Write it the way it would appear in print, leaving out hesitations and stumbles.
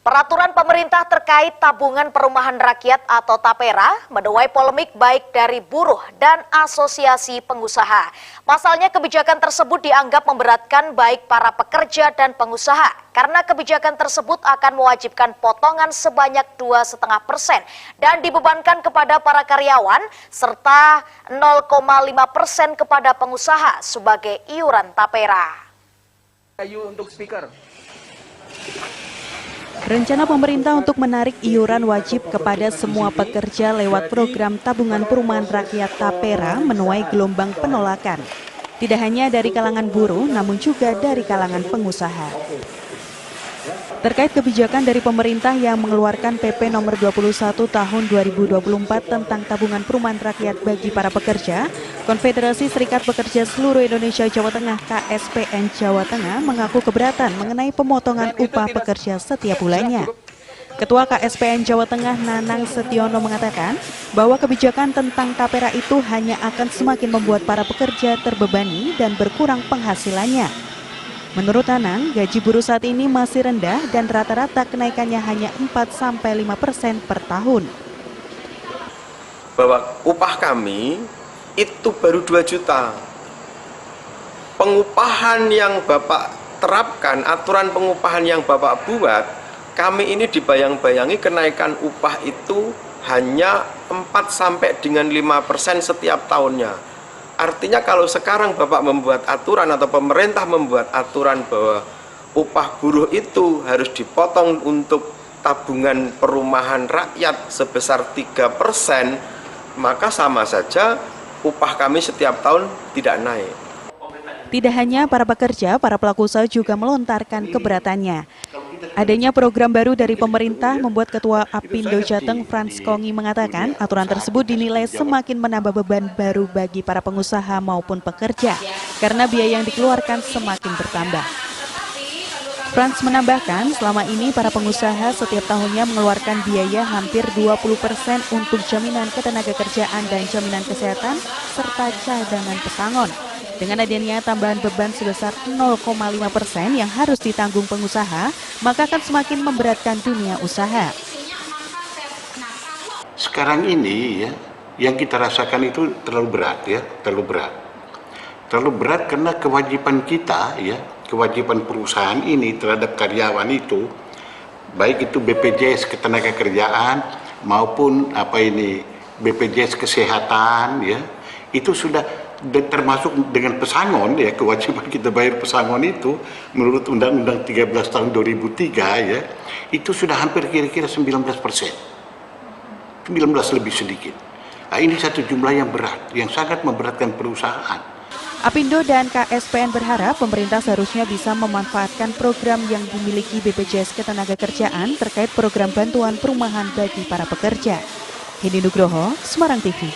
Peraturan pemerintah terkait tabungan perumahan rakyat atau TAPERA menuai polemik baik dari buruh dan asosiasi pengusaha. Pasalnya kebijakan tersebut dianggap memberatkan baik para pekerja dan pengusaha karena kebijakan tersebut akan mewajibkan potongan sebanyak 2,5% dan dibebankan kepada para karyawan serta 0,5% kepada pengusaha sebagai iuran TAPERA. Ayo untuk speaker. Rencana pemerintah untuk menarik iuran wajib kepada semua pekerja lewat program tabungan perumahan rakyat TAPERA menuai gelombang penolakan. Tidak hanya dari kalangan buruh, namun juga dari kalangan pengusaha. Terkait kebijakan dari pemerintah yang mengeluarkan PP nomor 21 tahun 2024 tentang tabungan perumahan rakyat bagi para pekerja, Konfederasi Serikat Pekerja Seluruh Indonesia Jawa Tengah KSPN Jawa Tengah mengaku keberatan mengenai pemotongan upah pekerja setiap bulannya. Ketua KSPN Jawa Tengah Nanang Setiono mengatakan bahwa kebijakan tentang TAPERA itu hanya akan semakin membuat para pekerja terbebani dan berkurang penghasilannya. Menurut Nanang, gaji buruh saat ini masih rendah dan rata-rata kenaikannya hanya 4-5% per tahun. Bahwa upah kami itu baru 2 juta. Pengupahan yang Bapak terapkan, aturan pengupahan yang Bapak buat, kami ini dibayang-bayangi kenaikan upah itu hanya 4-5% setiap tahunnya. Artinya kalau sekarang Bapak membuat aturan atau pemerintah membuat aturan bahwa upah buruh itu harus dipotong untuk tabungan perumahan rakyat sebesar 3%, maka sama saja upah kami setiap tahun tidak naik. Tidak hanya para pekerja, para pelaku usaha juga melontarkan keberatannya. Adanya program baru dari pemerintah membuat Ketua Apindo Jateng Frans Kongi mengatakan aturan tersebut dinilai semakin menambah beban baru bagi para pengusaha maupun pekerja karena biaya yang dikeluarkan semakin bertambah. Frans menambahkan selama ini para pengusaha setiap tahunnya mengeluarkan biaya hampir 20% untuk jaminan ketenagakerjaan dan jaminan kesehatan serta cadangan pesangon. Dengan adanya tambahan beban sebesar 0,5% yang harus ditanggung pengusaha, maka akan semakin memberatkan dunia usaha. Sekarang ini ya, yang kita rasakan itu terlalu berat ya, terlalu berat. Terlalu berat karena kewajiban kita ya, kewajiban perusahaan ini terhadap karyawan itu, baik itu BPJS Ketenagakerjaan maupun BPJS Kesehatan ya, itu sudah termasuk dengan pesangon ya, kewajiban kita bayar pesangon itu menurut Undang-Undang 13 tahun 2003 ya, itu sudah hampir kira-kira 19%, 19 lebih sedikit. Nah, ini satu jumlah yang berat, yang sangat memberatkan perusahaan. Apindo dan KSPN berharap pemerintah seharusnya bisa memanfaatkan program yang dimiliki BPJS Ketenagakerjaan terkait program bantuan perumahan bagi para pekerja. Hedi Nugroho, Semarang TV.